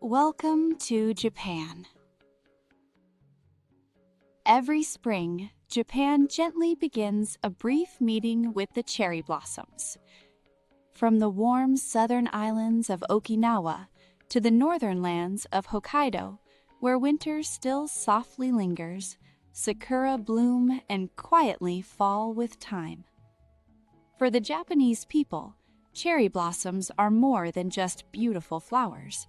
Welcome to Japan. Every spring, Japan gently begins a brief meeting with the cherry blossoms. From the warm southern islands of Okinawa to the northern lands of Hokkaido, where winter still softly lingers, sakura bloom and quietly fall with time. For the Japanese people, cherry blossoms are more than just beautiful flowers.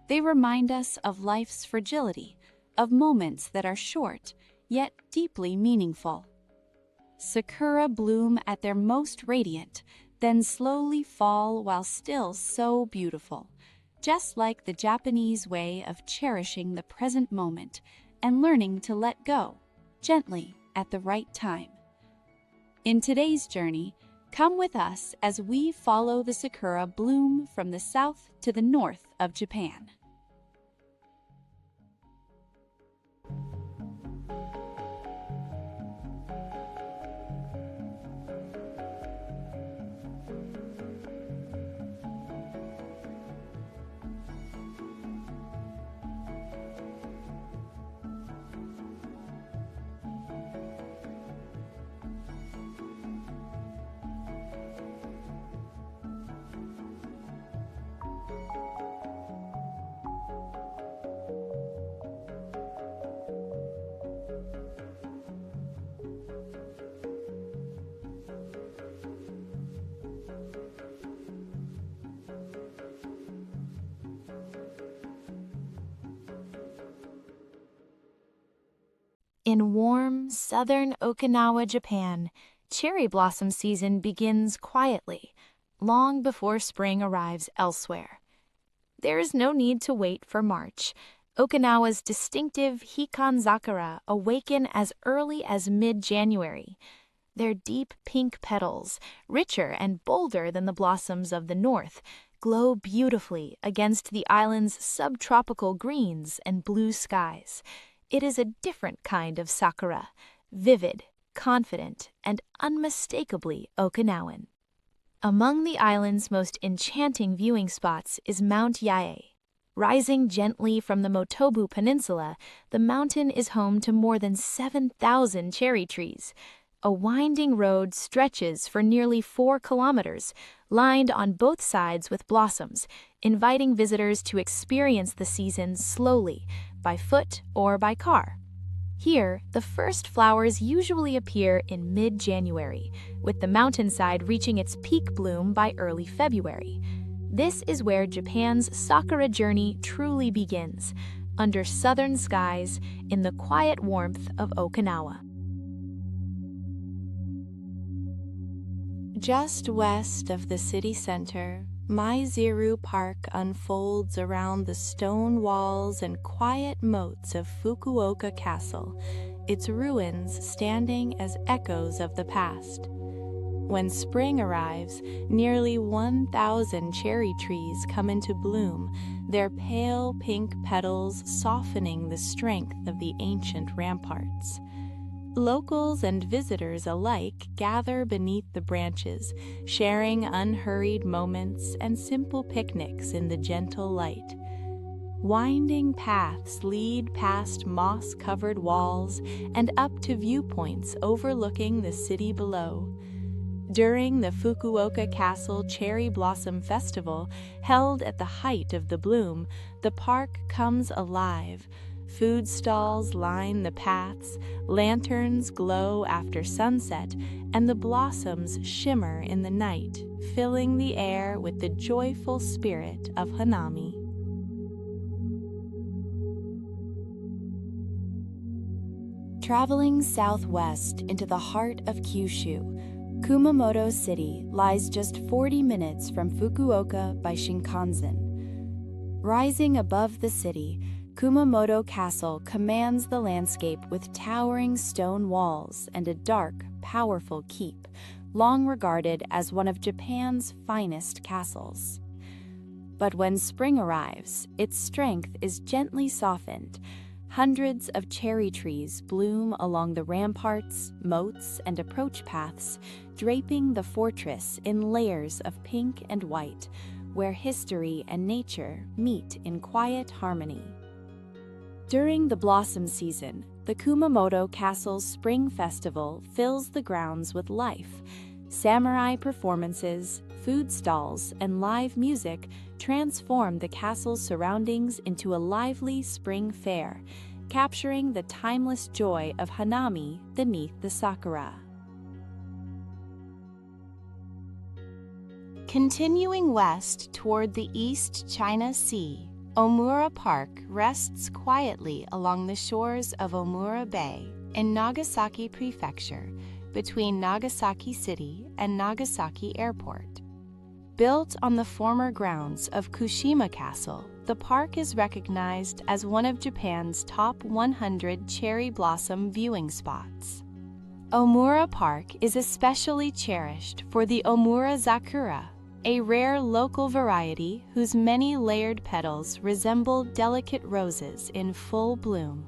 They remind us of life's fragility, of moments that are short, yet deeply meaningful. Sakura bloom at their most radiant, then slowly fall while still so beautiful, just like the Japanese way of cherishing the present moment and learning to let go, gently at the right time. In today's journey, come with us as we follow the sakura bloom from the south to the north of Japan. In warm, southern Okinawa, Japan, cherry blossom season begins quietly, long before spring arrives elsewhere. There is no need to wait for March. Okinawa's distinctive Hikan Sakura awaken as early as mid-January. Their deep pink petals, richer and bolder than the blossoms of the north, glow beautifully against the island's subtropical greens and blue skies. It is a different kind of sakura, vivid, confident, and unmistakably Okinawan. Among the island's most enchanting viewing spots is Mount Yae. Rising gently from the Motobu Peninsula, the mountain is home to more than 7,000 cherry trees. A winding road stretches for nearly 4 kilometers, lined on both sides with blossoms, inviting visitors to experience the season slowly, by foot or by car. Here, the first flowers usually appear in mid-January, with the mountainside reaching its peak bloom by early February. This is where Japan's sakura journey truly begins, under southern skies in the quiet warmth of Okinawa. Just west of the city center, Maizuru Park unfolds around the stone walls and quiet moats of Fukuoka Castle, its ruins standing as echoes of the past. When spring arrives, nearly 1,000 cherry trees come into bloom, their pale pink petals softening the strength of the ancient ramparts. Locals and visitors alike gather beneath the branches, sharing unhurried moments and simple picnics in the gentle light. Winding paths lead past moss-covered walls and up to viewpoints overlooking the city below. During the Fukuoka Castle Cherry Blossom Festival, held at the height of the bloom, the park comes alive. Food stalls line the paths, lanterns glow after sunset, and the blossoms shimmer in the night, filling the air with the joyful spirit of hanami. Traveling southwest into the heart of Kyushu, Kumamoto City lies just 40 minutes from Fukuoka by Shinkansen. Rising above the city, Kumamoto Castle commands the landscape with towering stone walls and a dark, powerful keep, long regarded as one of Japan's finest castles. But when spring arrives, its strength is gently softened. Hundreds of cherry trees bloom along the ramparts, moats, and approach paths, draping the fortress in layers of pink and white, where history and nature meet in quiet harmony. During the blossom season, the Kumamoto Castle's Spring Festival fills the grounds with life. Samurai performances, food stalls, and live music transform the castle's surroundings into a lively spring fair, capturing the timeless joy of hanami beneath the sakura. Continuing west toward the East China Sea, Omura Park rests quietly along the shores of Omura Bay in Nagasaki Prefecture, between Nagasaki City and Nagasaki Airport. Built on the former grounds of Kushima Castle, the park is recognized as one of Japan's top 100 cherry blossom viewing spots. Omura Park is especially cherished for the Omura Sakura, a rare local variety whose many layered petals resemble delicate roses in full bloom.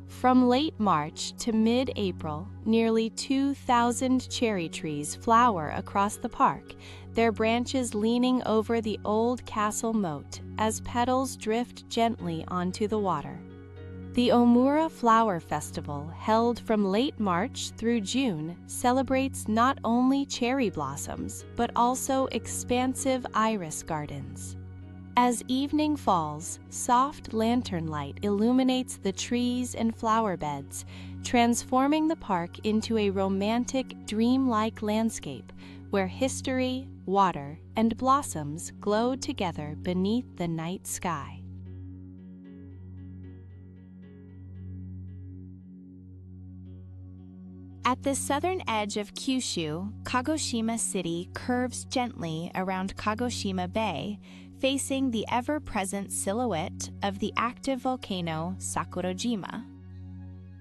From late March to mid-April, nearly 2,000 cherry trees flower across the park, their branches leaning over the old castle moat as petals drift gently onto the water. The Omura Flower Festival, held from late March through June, celebrates not only cherry blossoms, but also expansive iris gardens. As evening falls, soft lantern light illuminates the trees and flower beds, transforming the park into a romantic, dreamlike landscape where history, water, and blossoms glow together beneath the night sky. At the southern edge of Kyushu, Kagoshima City curves gently around Kagoshima Bay, facing the ever-present silhouette of the active volcano Sakurajima.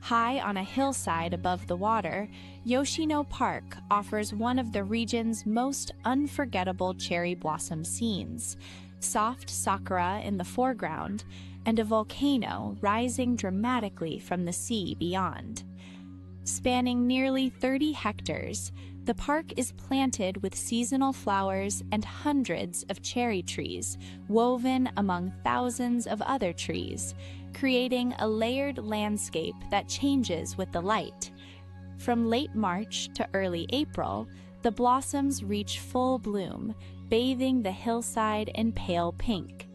High on a hillside above the water, Yoshino Park offers one of the region's most unforgettable cherry blossom scenes: soft sakura in the foreground and a volcano rising dramatically from the sea beyond. Spanning nearly 30 hectares, the park is planted with seasonal flowers and hundreds of cherry trees woven among thousands of other trees, creating a layered landscape that changes with the light. From late March to early April, the blossoms reach full bloom, bathing the hillside in pale pink.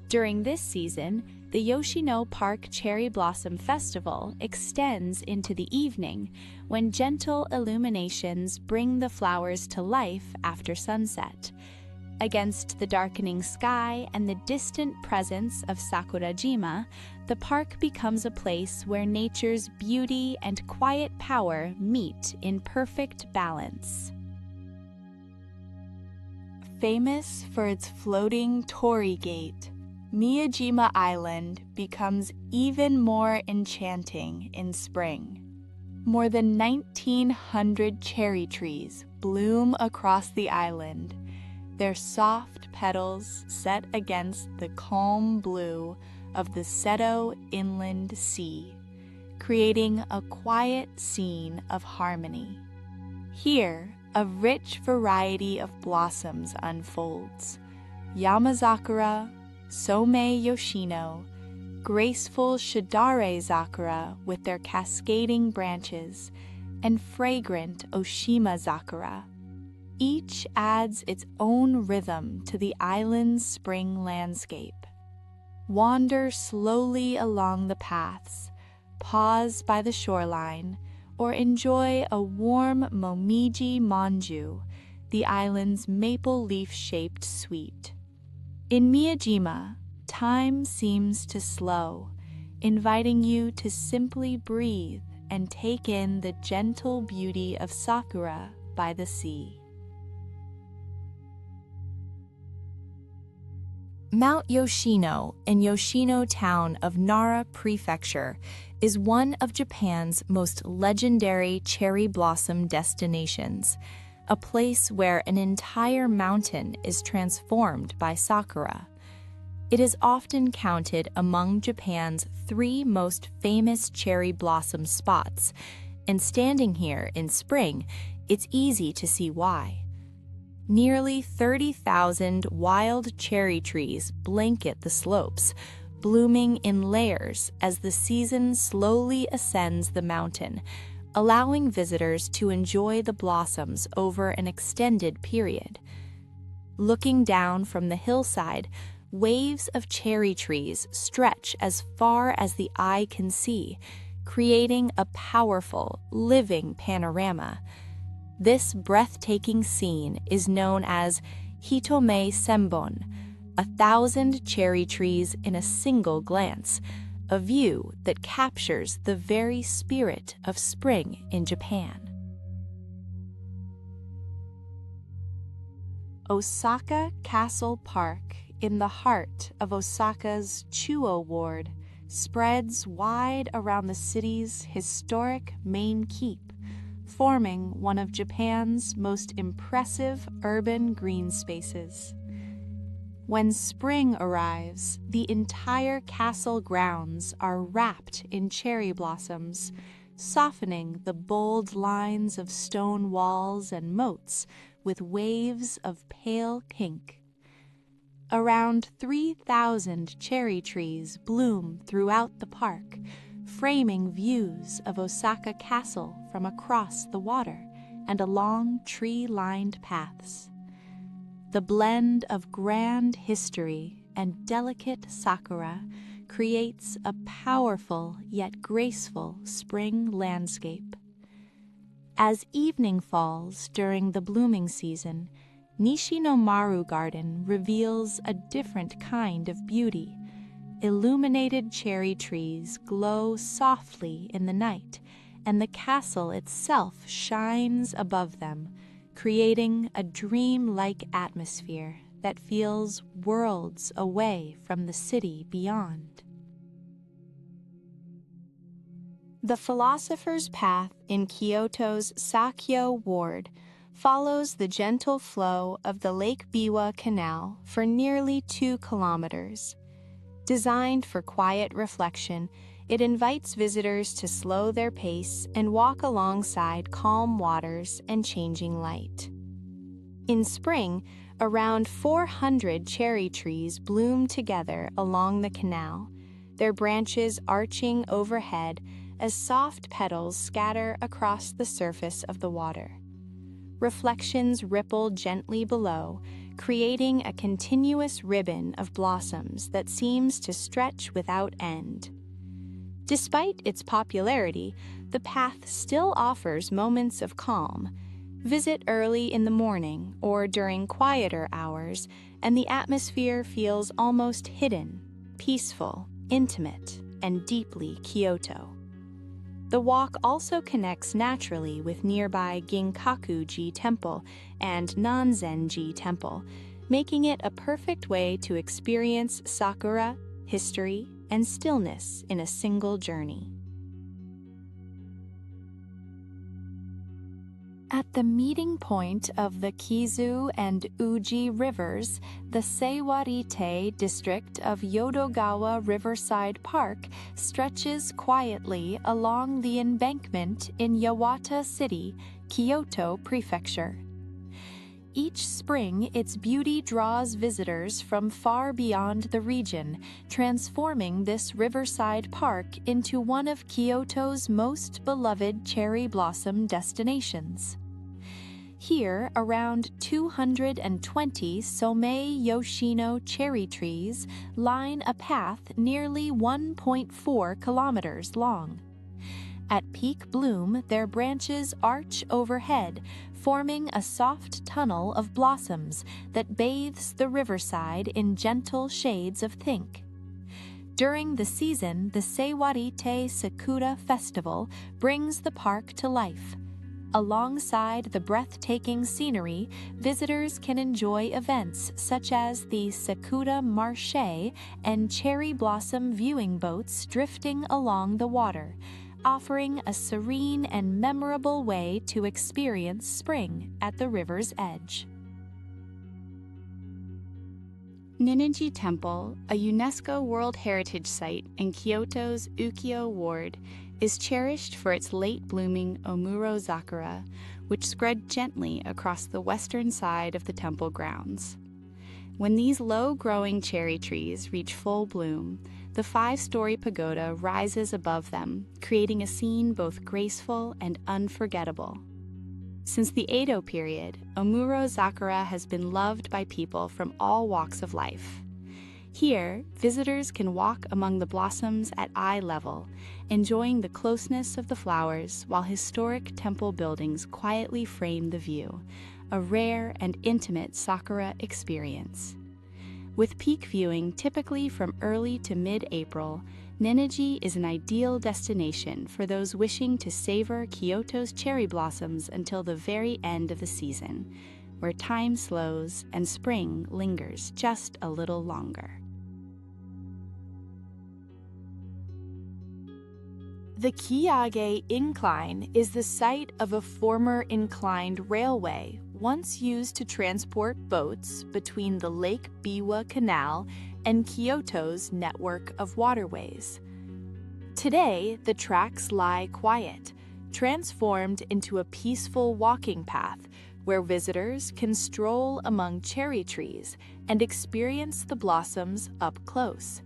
During this season, the Yoshino Park Cherry Blossom Festival extends into the evening, when gentle illuminations bring the flowers to life after sunset. Against the darkening sky and the distant presence of Sakurajima, the park becomes a place where nature's beauty and quiet power meet in perfect balance. Famous for its floating torii gate, Miyajima Island becomes even more enchanting in spring. More than 1,900 cherry trees bloom across the island, their soft petals set against the calm blue of the Seto Inland Sea, creating a quiet scene of harmony. Here, a rich variety of blossoms unfolds: Yamazakura, Somei Yoshino, graceful Shidare Sakura with their cascading branches, and fragrant Oshima Sakura. Each adds its own rhythm to the island's spring landscape. Wander slowly along the paths, pause by the shoreline, or enjoy a warm Momiji Manju, the island's maple leaf-shaped sweet. In Miyajima, time seems to slow, inviting you to simply breathe and take in the gentle beauty of Sakura by the sea. Mount Yoshino in Yoshino town of Nara Prefecture is one of Japan's most legendary cherry blossom destinations, a place where an entire mountain is transformed by sakura. It is often counted among Japan's 3 most famous cherry blossom spots, and standing here in spring, it's easy to see why. Nearly 30,000 wild cherry trees blanket the slopes, blooming in layers as the season slowly ascends the mountain, allowing visitors to enjoy the blossoms over an extended period. Looking down from the hillside, waves of cherry trees stretch as far as the eye can see, creating a powerful, living panorama. This breathtaking scene is known as Hitome Senbon, 1,000 cherry trees in a single glance, a view that captures the very spirit of spring in Japan. Osaka Castle Park, in the heart of Osaka's Chuo Ward, spreads wide around the city's historic main keep, forming one of Japan's most impressive urban green spaces. When spring arrives, the entire castle grounds are wrapped in cherry blossoms, softening the bold lines of stone walls and moats with waves of pale pink. Around 3,000 cherry trees bloom throughout the park, framing views of Osaka Castle from across the water and along tree-lined paths. The blend of grand history and delicate sakura creates a powerful yet graceful spring landscape. As evening falls during the blooming season, Nishinomaru Garden reveals a different kind of beauty. Illuminated cherry trees glow softly in the night, and the castle itself shines above them, creating a dream-like atmosphere that feels worlds away from the city beyond. The Philosopher's Path in Kyoto's Sakyo Ward follows the gentle flow of the Lake Biwa Canal for nearly 2 kilometers. Designed for quiet reflection, it invites visitors to slow their pace and walk alongside calm waters and changing light. In spring, around 400 cherry trees bloom together along the canal, their branches arching overhead as soft petals scatter across the surface of the water. Reflections ripple gently below, creating a continuous ribbon of blossoms that seems to stretch without end. Despite its popularity, the path still offers moments of calm. Visit early in the morning or during quieter hours, and the atmosphere feels almost hidden, peaceful, intimate, and deeply Kyoto. The walk also connects naturally with nearby Ginkaku-ji Temple and Nanzen-ji Temple, making it a perfect way to experience sakura, history, and stillness in a single journey. At the meeting point of the Kizu and Uji rivers, the Seiwarite district of Yodogawa Riverside Park stretches quietly along the embankment in Yawata City, Kyoto Prefecture. Each spring, its beauty draws visitors from far beyond the region, transforming this riverside park into one of Kyoto's most beloved cherry blossom destinations. Here, around 220 Somei Yoshino cherry trees line a path nearly 1.4 kilometers long. At peak bloom, their branches arch overhead, forming a soft tunnel of blossoms that bathes the riverside in gentle shades of pink. During the season, the Seiwarite Sakura Festival brings the park to life. Alongside the breathtaking scenery, visitors can enjoy events such as the Sakura Marché and cherry blossom viewing boats drifting along the water, offering a serene and memorable way to experience spring at the river's edge. Ninigi Temple, a UNESCO World Heritage Site in Kyoto's Ukiyo Ward, is cherished for its late-blooming Omuro Sakura, which spread gently across the western side of the temple grounds. When these low-growing cherry trees reach full bloom, the 5-story pagoda rises above them, creating a scene both graceful and unforgettable. Since the Edo period, Omuro Sakura has been loved by people from all walks of life. Here, visitors can walk among the blossoms at eye level, enjoying the closeness of the flowers while historic temple buildings quietly frame the view, a rare and intimate Sakura experience. With peak viewing typically from early to mid-April, Neniji is an ideal destination for those wishing to savor Kyoto's cherry blossoms until the very end of the season, where time slows and spring lingers just a little longer. The Kiyage Incline is the site of a former inclined railway once used to transport boats between the Lake Biwa Canal and Kyoto's network of waterways. Today, the tracks lie quiet, transformed into a peaceful walking path where visitors can stroll among cherry trees and experience the blossoms up close.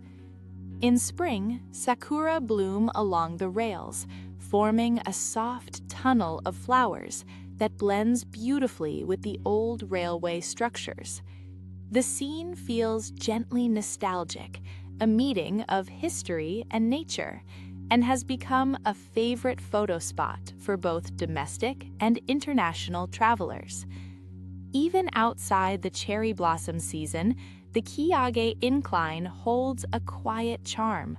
In spring, sakura bloom along the rails, forming a soft tunnel of flowers that blends beautifully with the old railway structures. The scene feels gently nostalgic, a meeting of history and nature, and has become a favorite photo spot for both domestic and international travelers. Even outside the cherry blossom season, the Kiyage Incline holds a quiet charm.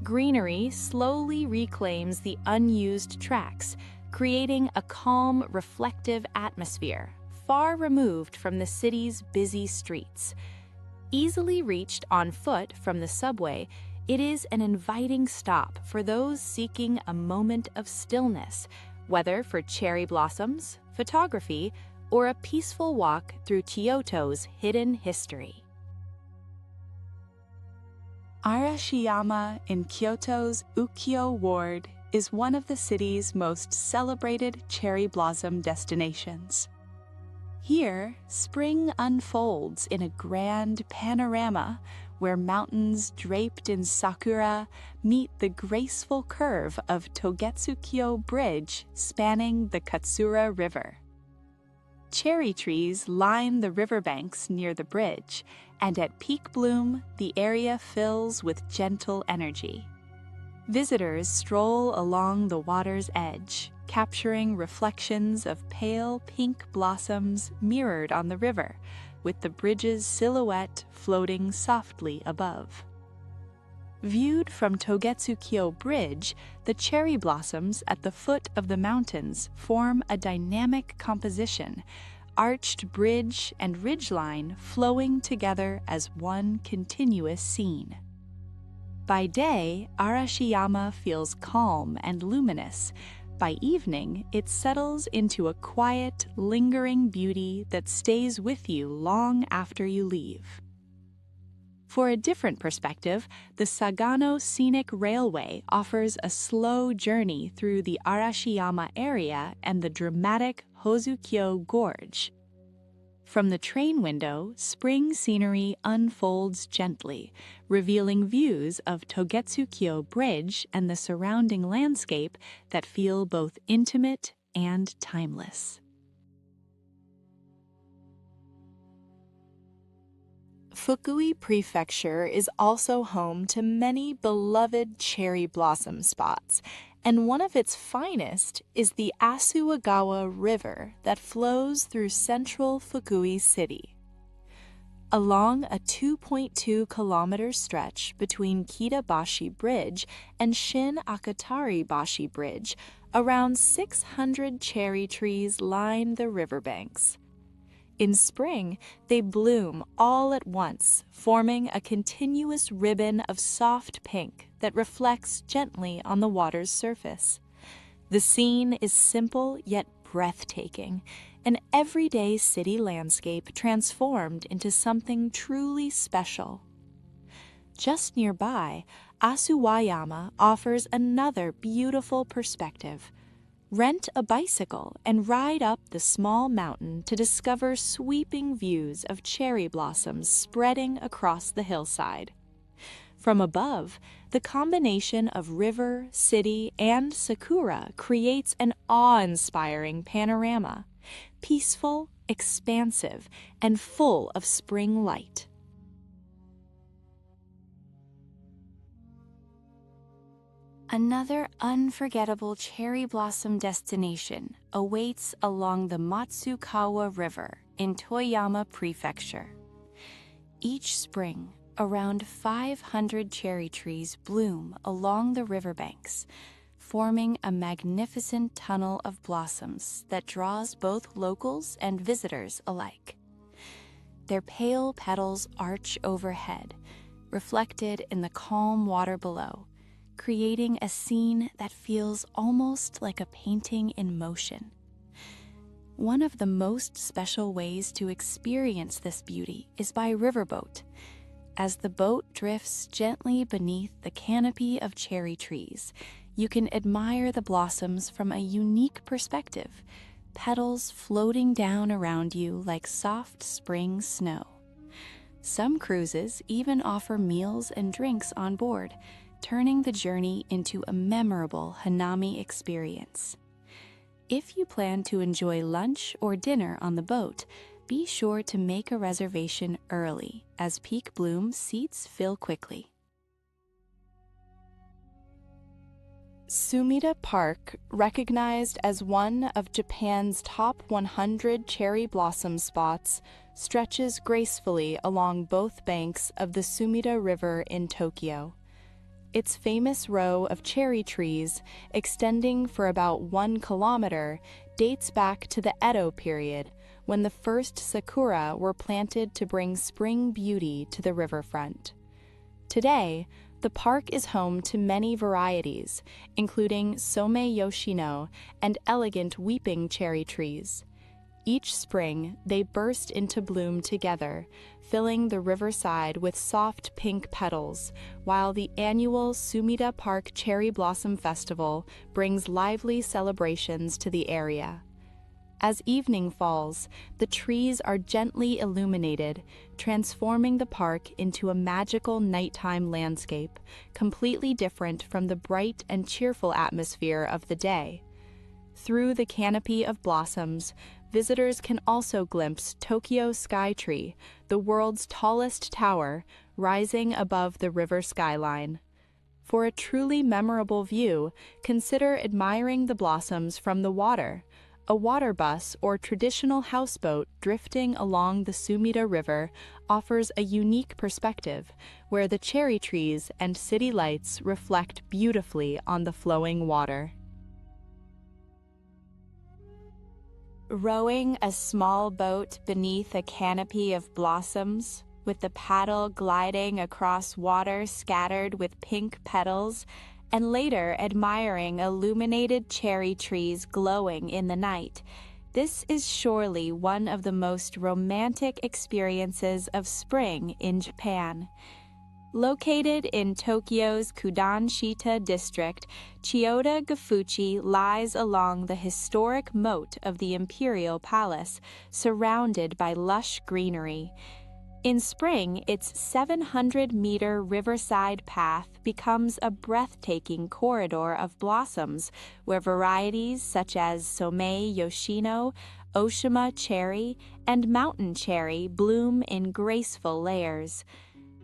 Greenery slowly reclaims the unused tracks, creating a calm, reflective atmosphere, far removed from the city's busy streets. Easily reached on foot from the subway, it is an inviting stop for those seeking a moment of stillness, whether for cherry blossoms, photography, or a peaceful walk through Kyoto's hidden history. Arashiyama in Kyoto's Ukiyo ward is one of the city's most celebrated cherry blossom destinations. Here, spring unfolds in a grand panorama where mountains draped in sakura meet the graceful curve of Togetsukyo Bridge spanning the Katsura River. Cherry trees line the riverbanks near the bridge, and at peak bloom, the area fills with gentle energy. Visitors stroll along the water's edge, capturing reflections of pale pink blossoms mirrored on the river, with the bridge's silhouette floating softly above. Viewed from Togetsukyo Bridge, the cherry blossoms at the foot of the mountains form a dynamic composition, arched bridge and ridgeline flowing together as one continuous scene. By day, Arashiyama feels calm and luminous. By evening, it settles into a quiet, lingering beauty that stays with you long after you leave. For a different perspective, the Sagano Scenic Railway offers a slow journey through the Arashiyama area and the dramatic Hozukyo Gorge. From the train window, spring scenery unfolds gently, revealing views of Togetsukyo Bridge and the surrounding landscape that feel both intimate and timeless. Fukui Prefecture is also home to many beloved cherry blossom spots, and one of its finest is the Asuagawa River that flows through central Fukui City. Along a 2.2-kilometer stretch between Kitabashi Bridge and Shin Akatari Bashi Bridge, around 600 cherry trees line the riverbanks. In spring, they bloom all at once, forming a continuous ribbon of soft pink that reflects gently on the water's surface. The scene is simple yet breathtaking, an everyday city landscape transformed into something truly special. Just nearby, Asuwayama offers another beautiful perspective. Rent a bicycle and ride up the small mountain to discover sweeping views of cherry blossoms spreading across the hillside. From above, the combination of river, city, and sakura creates an awe-inspiring panorama, peaceful, expansive, and full of spring light. Another unforgettable cherry blossom destination awaits along the Matsukawa River in Toyama Prefecture. Each spring, around 500 cherry trees bloom along the riverbanks, forming a magnificent tunnel of blossoms that draws both locals and visitors alike. Their pale petals arch overhead, reflected in the calm water below, creating a scene that feels almost like a painting in motion. One of the most special ways to experience this beauty is by riverboat. As the boat drifts gently beneath the canopy of cherry trees, you can admire the blossoms from a unique perspective, petals floating down around you like soft spring snow. Some cruises even offer meals and drinks on board, turning the journey into a memorable hanami experience. If you plan to enjoy lunch or dinner on the boat, be sure to make a reservation early, as peak bloom seats fill quickly. Sumida Park, recognized as one of Japan's top 100 cherry blossom spots, stretches gracefully along both banks of the Sumida River in Tokyo. Its famous row of cherry trees, extending for about 1 kilometer, dates back to the Edo period, when the first sakura were planted to bring spring beauty to the riverfront. Today, the park is home to many varieties, including Some Yoshino and elegant weeping cherry trees. Each spring, they burst into bloom together, filling the riverside with soft pink petals, while the annual Sumida Park Cherry Blossom Festival brings lively celebrations to the area. As evening falls, the trees are gently illuminated, transforming the park into a magical nighttime landscape, completely different from the bright and cheerful atmosphere of the day. Through the canopy of blossoms, visitors can also glimpse Tokyo Skytree, the world's tallest tower, rising above the river skyline. For a truly memorable view, consider admiring the blossoms from the water. A water bus or traditional houseboat drifting along the Sumida River offers a unique perspective, where the cherry trees and city lights reflect beautifully on the flowing water. Rowing a small boat beneath a canopy of blossoms, with the paddle gliding across water scattered with pink petals, and later admiring illuminated cherry trees glowing in the night. This is surely one of the most romantic experiences of spring in Japan. Located in Tokyo's Kudanshita district, Chiyoda-Gafuchi lies along the historic moat of the Imperial Palace, surrounded by lush greenery. In spring, its 700-meter riverside path becomes a breathtaking corridor of blossoms, where varieties such as Some Yoshino, Oshima cherry, and mountain cherry bloom in graceful layers.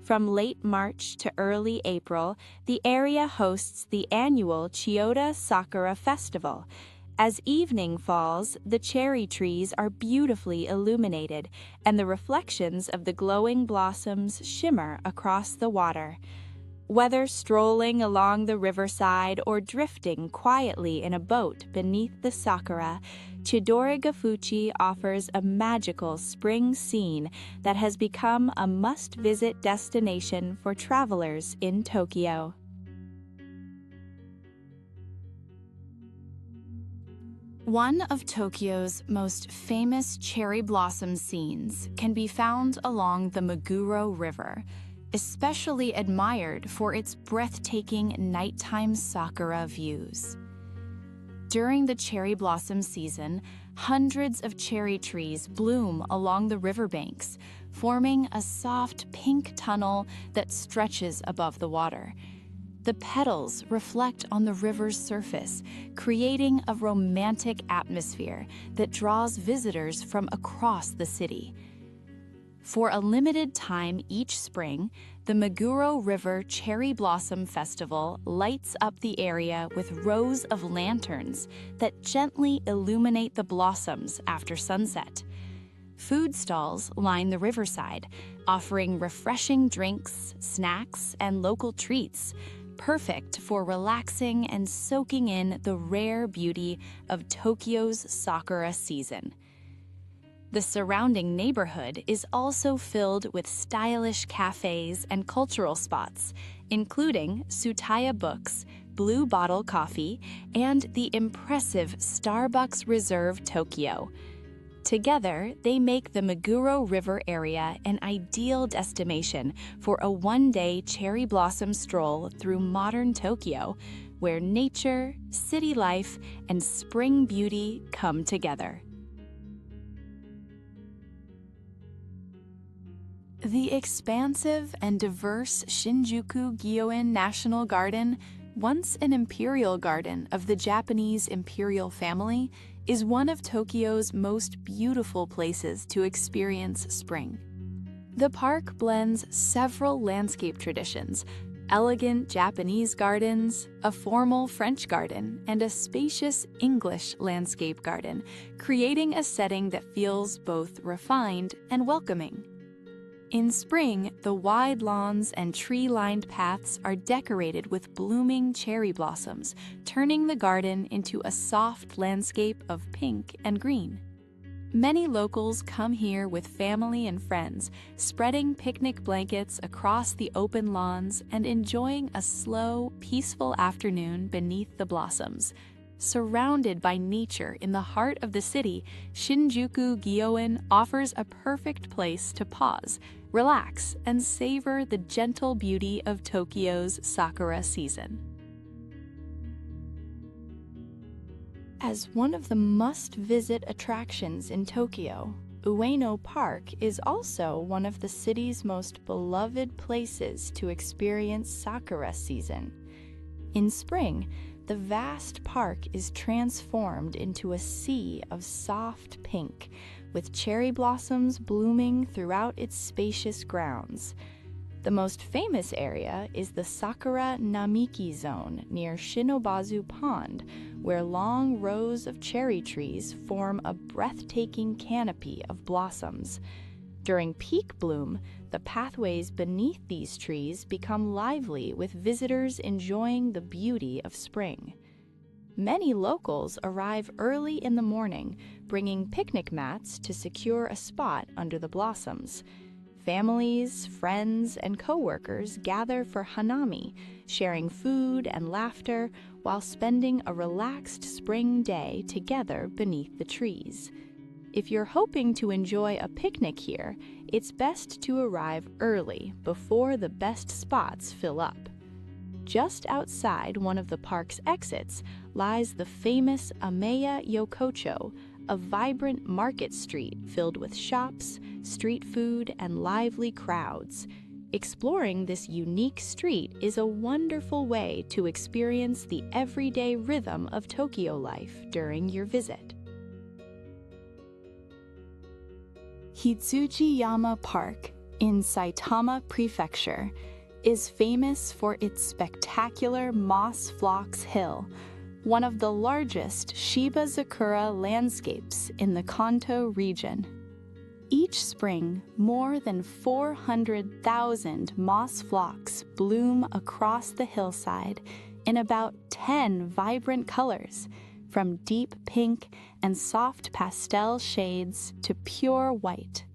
From late March to early April, the area hosts the annual Chiyoda Sakura Festival. As evening falls, the cherry trees are beautifully illuminated, and the reflections of the glowing blossoms shimmer across the water. Whether strolling along the riverside or drifting quietly in a boat beneath the sakura, Chidori-Gafuchi offers a magical spring scene that has become a must-visit destination for travelers in Tokyo. One of Tokyo's most famous cherry blossom scenes can be found along the Meguro River, especially admired for its breathtaking nighttime sakura views. During the cherry blossom season, hundreds of cherry trees bloom along the riverbanks, forming a soft pink tunnel that stretches above the water. The petals reflect on the river's surface, creating a romantic atmosphere that draws visitors from across the city. For a limited time each spring, the Meguro River Cherry Blossom Festival lights up the area with rows of lanterns that gently illuminate the blossoms after sunset. Food stalls line the riverside, offering refreshing drinks, snacks, and local treats, perfect for relaxing and soaking in the rare beauty of Tokyo's Sakura season. The surrounding neighborhood is also filled with stylish cafes and cultural spots, including Tsutaya Books, Blue Bottle Coffee, and the impressive Starbucks Reserve Tokyo. Together, they make the Meguro River area an ideal destination for a one-day cherry blossom stroll through modern Tokyo, where nature, city life, and spring beauty come together. The expansive and diverse Shinjuku-gyoen National Garden, once an imperial garden of the Japanese imperial family, is one of Tokyo's most beautiful places to experience spring. The park blends several landscape traditions: elegant Japanese gardens, a formal French garden, and a spacious English landscape garden, creating a setting that feels both refined and welcoming. In spring, the wide lawns and tree-lined paths are decorated with blooming cherry blossoms, turning the garden into a soft landscape of pink and green. Many locals come here with family and friends, spreading picnic blankets across the open lawns and enjoying a slow, peaceful afternoon beneath the blossoms. Surrounded by nature in the heart of the city, Shinjuku-gyoen offers a perfect place to pause, relax, and savor the gentle beauty of Tokyo's Sakura season. As one of the must-visit attractions in Tokyo, Ueno Park is also one of the city's most beloved places to experience Sakura season. In spring, the vast park is transformed into a sea of soft pink, with cherry blossoms blooming throughout its spacious grounds. The most famous area is the Sakura Namiki Zone near Shinobazu Pond, where long rows of cherry trees form a breathtaking canopy of blossoms. During peak bloom, the pathways beneath these trees become lively with visitors enjoying the beauty of spring. Many locals arrive early in the morning, bringing picnic mats to secure a spot under the blossoms. Families, friends, and coworkers gather for hanami, sharing food and laughter while spending a relaxed spring day together beneath the trees. If you're hoping to enjoy a picnic here, it's best to arrive early before the best spots fill up. Just outside one of the park's exits lies the famous Ameya Yokocho, a vibrant market street filled with shops, street food, and lively crowds. Exploring this unique street is a wonderful way to experience the everyday rhythm of Tokyo life during your visit. Hitsujiyama Park in Saitama Prefecture is famous for its spectacular Moss Phlox Hill, one of the largest Shiba Sakura landscapes in the Kanto region. Each spring, more than 400,000 moss phlox bloom across the hillside in about 10 vibrant colors, from deep pink and soft pastel shades to pure white.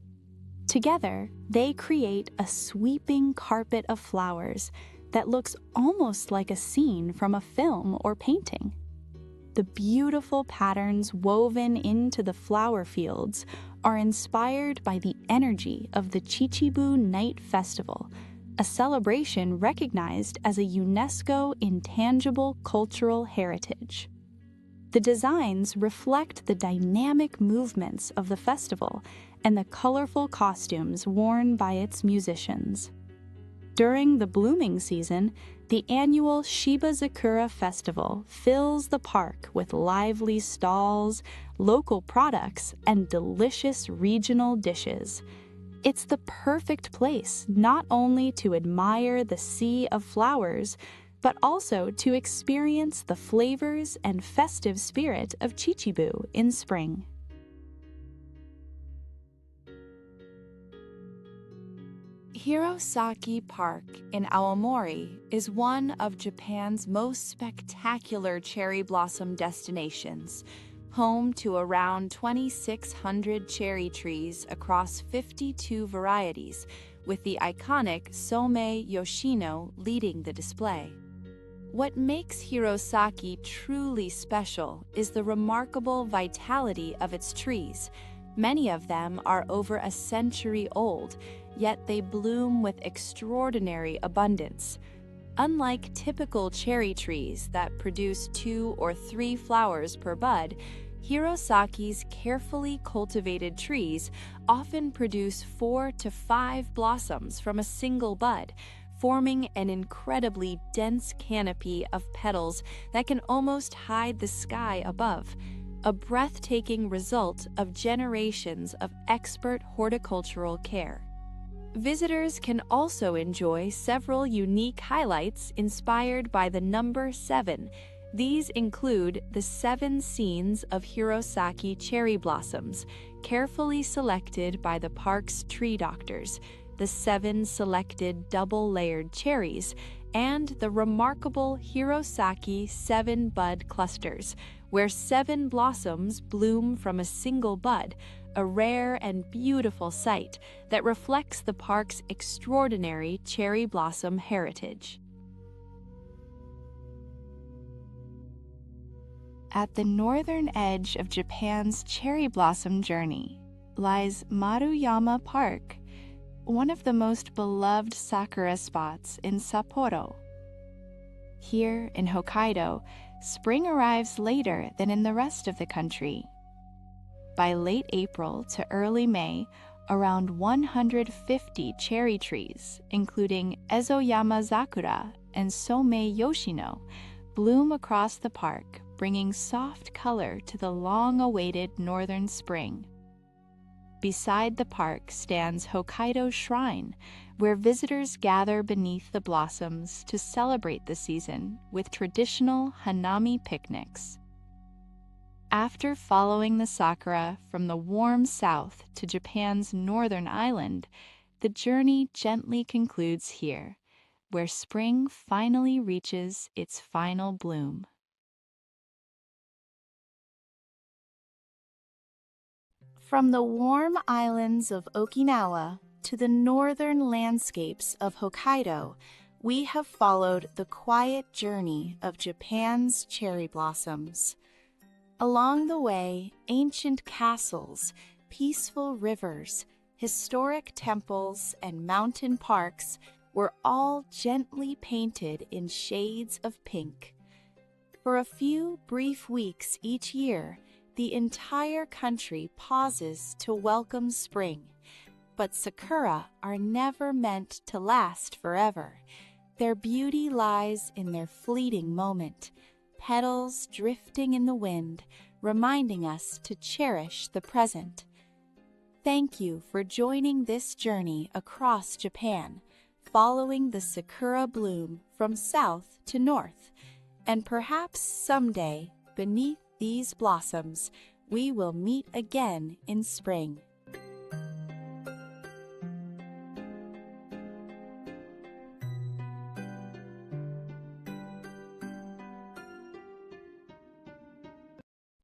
Together, they create a sweeping carpet of flowers that looks almost like a scene from a film or painting. The beautiful patterns woven into the flower fields are inspired by the energy of the Chichibu Night Festival, a celebration recognized as a UNESCO Intangible Cultural Heritage. The designs reflect the dynamic movements of the festival and the colorful costumes worn by its musicians. During the blooming season, the annual Shiba Sakura Festival fills the park with lively stalls, local products, and delicious regional dishes. It's the perfect place not only to admire the sea of flowers, but also to experience the flavors and festive spirit of Chichibu in spring. Hirosaki Park in Aomori is one of Japan's most spectacular cherry blossom destinations, home to around 2,600 cherry trees across 52 varieties, with the iconic Somei Yoshino leading the display. What makes Hirosaki truly special is the remarkable vitality of its trees. Many of them are over a century old, yet they bloom with extraordinary abundance. Unlike typical cherry trees that produce 2 or 3 flowers per bud, Hirosaki's carefully cultivated trees often produce 4 to 5 blossoms from a single bud, forming an incredibly dense canopy of petals that can almost hide the sky above, a breathtaking result of generations of expert horticultural care. Visitors can also enjoy several unique highlights inspired by the number 7. These include the 7 scenes of Hirosaki cherry blossoms, carefully selected by the park's tree doctors, the 7 selected double-layered cherries, and the remarkable Hirosaki 7 bud clusters, where 7 blossoms bloom from a single bud, a rare and beautiful sight that reflects the park's extraordinary cherry blossom heritage. At the northern edge of Japan's cherry blossom journey lies Maruyama Park, one of the most beloved sakura spots in Sapporo. Here in Hokkaido, spring arrives later than in the rest of the country. By late April to early May, around 150 cherry trees, including Ezoyama Sakura and Somei Yoshino, bloom across the park, bringing soft color to the long-awaited northern spring. Beside the park stands Hokkaido Shrine, where visitors gather beneath the blossoms to celebrate the season with traditional hanami picnics. After following the sakura from the warm south to Japan's northern island, the journey gently concludes here, where spring finally reaches its final bloom. From the warm islands of Okinawa to the northern landscapes of Hokkaido, we have followed the quiet journey of Japan's cherry blossoms. Along the way, ancient castles, peaceful rivers, historic temples, and mountain parks were all gently painted in shades of pink. For a few brief weeks each year, the entire country pauses to welcome spring. But sakura are never meant to last forever. Their beauty lies in their fleeting moment, petals drifting in the wind, reminding us to cherish the present. Thank you for joining this journey across Japan, following the sakura bloom from south to north. And perhaps someday, beneath these blossoms, we will meet again in spring.